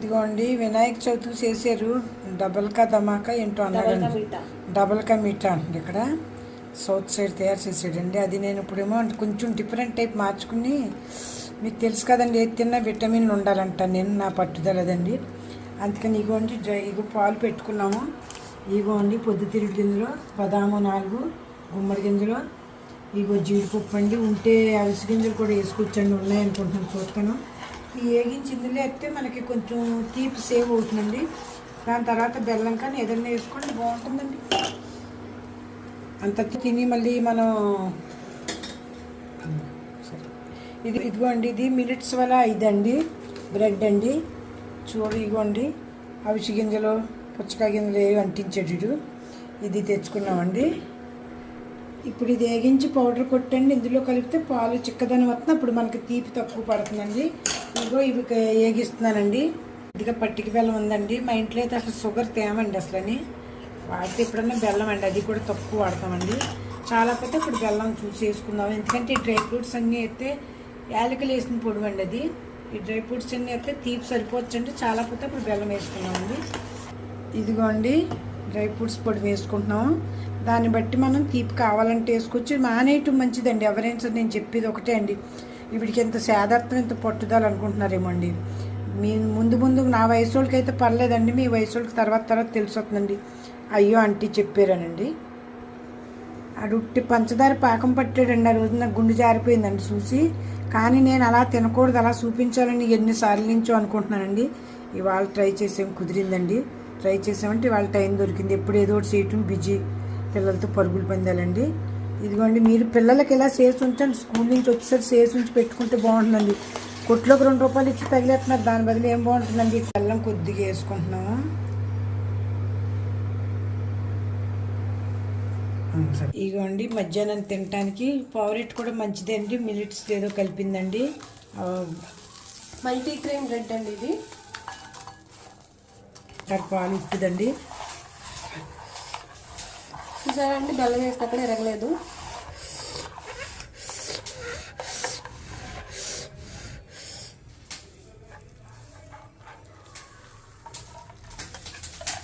ఇదిగోండి వినాయక చవితి చేశారు. డబల్ కా ధమాకా ఏంటో అన్నారండి. డబల్ కా మీఠా అండి. ఇక్కడ సౌత్ సైడ్ తయారు చేసాడండి. అది నేను ఇప్పుడేమో కొంచెం డిఫరెంట్ టైప్ మార్చుకుని, మీకు తెలుసు కదండి, ఏది తిన్నా విటమిన్లు ఉండాలంట. నేను నా పట్టుదల అదండి. అందుకని ఇగోండి ఇగో పాలు పెట్టుకున్నాము. ఇగోండి పొద్దుతిరుగు గింజలు, బదాము 4, గుమ్మడి గింజలు, ఇగో జీడిపప్పు అండి. ఉంటే అవిసి గింజలు కూడా వేసుకొచ్చండి, ఉన్నాయనుకుంటున్నాను, చూస్తాను. ఈ ఏగించి ఇందులో వేస్తే మనకి కొంచెం తీపి సేవ్ అవుతుందండి. దాని తర్వాత బెల్లం కానీ ఏదైనా వేసుకోండి, బాగుంటుందండి. అంత తిని మళ్ళీ మనం ఇదిగోండి ఇది మిలిట్స్ వల్ల ఇదండి బ్రెడ్ అండి. చూడు ఇగోండి అవిసి గింజలు, పుచ్చకాయ గింజలు ఏవి అంటించాడు. ఇది తెచ్చుకున్నామండి. ఇప్పుడు ఇది వేగించి పౌడర్ కొట్టండి, ఇందులో కలిపితే పాలు చిక్కదనం వస్తుంది. అప్పుడు మనకి తీపి తక్కువ పడుతుందండి. ఇదిగో ఇవి వేగిస్తున్నానండి. ఇదిగా పట్టిక బెల్లం ఉందండి. మా ఇంట్లో అయితే అసలు షుగర్ తేమండి అసలని. వాడితే ఎప్పుడన్నా బెల్లం అండి, అది కూడా తక్కువ వాడతామండి. చాలా పోతే ఇప్పుడు బెల్లం చూసి వేసుకుందాం. ఎందుకంటే ఈ డ్రై ఫ్రూట్స్ అన్నీ అయితే యాలకులు వేసిన పొడి అండి. అది ఈ డ్రై ఫ్రూట్స్ అన్నీ అయితే తీపి సరిపోవచ్చండి. చాలా పోతే ఇప్పుడు బెల్లం వేసుకున్నామండి. ఇదిగోండి డ్రై ఫ్రూట్స్ పొడి వేసుకుంటున్నాము. దాన్ని బట్టి మనం తీపి కావాలంటే వేసుకోవచ్చు. మానేయటం మంచిదండి. ఎవరైనా సరే నేను చెప్పేది ఒకటే అండి. వీడికి ఎంత సేదార్థం, ఎంత పట్టుదల అనుకుంటున్నారేమో అండి. మీ ముందు నా వయసు వాళ్ళకైతే పర్లేదండి. మీ వయసు వాళ్ళకి తర్వాత తెలిసొస్తుందండి. అయ్యో ఆంటీ చెప్పారనండి. అడుట్టి పంచదార పాకం పట్టాడండి. ఆ రోజు నాకు గుండె జారిపోయిందండి చూసి. కానీ నేను అలా తినకూడదు, అలా చూపించాలని ఎన్నిసార్లు నుంచో అనుకుంటున్నానండి. ఇవాళ ట్రై చేసాం, కుదిరిందండి. ట్రై చేసామంటే ఇవాళ టైం దొరికింది. ఎప్పుడు ఏదో ఒకటి చేయటం బిజీ, పిల్లలతో పరుగులు పొందాలండి. ఇదిగోండి మీరు పిల్లలకి ఇలా చేసి ఉంచండి. స్కూల్ నుంచి వచ్చేసరికి చేసి ఉంచి పెట్టుకుంటే బాగుంటుందండి. కొట్లోకి 2 రూపాయలు ఇచ్చి తగిలేస్తున్నారు, దాని బదులు ఏం బాగుంటుందండి. బెల్లం కొద్దిగా వేసుకుంటున్నాము. ఇగోండి మధ్యాహ్నం తినడానికి ఫేవరెట్ కూడా మంచిదే అండి. మిలిట్స్ ఏదో కలిపిందండి. మల్టీ గ్రెయిన్ బ్రెడ్ అండి ఇది. పాలు ఉప్పుదండి. చూసారండి బెల్లం వేస్తే అక్కడ ఎరగలేదు.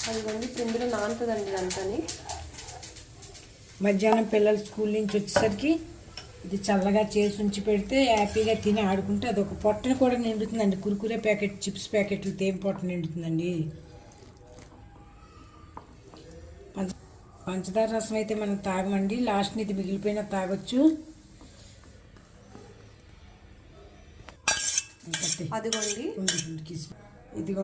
అదిగోండి ఇందులో నానుతుందండి ఇదంతాని. మధ్యాహ్నం పిల్లలు స్కూల్ నుంచి వచ్చేసరికి ఇది చల్లగా చేసి ఉంచి పెడితే హ్యాపీగా తిని ఆడుకుంటే అదొక పొట్టను కూడా నిండుతుందండి. కుర్కురే ప్యాకెట్, చిప్స్ ప్యాకెట్లు తేం పొట్ట నిండుతుందండి. పంచదార రసం అయితే మనం తాగమండి. లాస్ట్ని ఇది మిగిలిపోయినా తాగొచ్చు. అదిగోండి ఇదిగో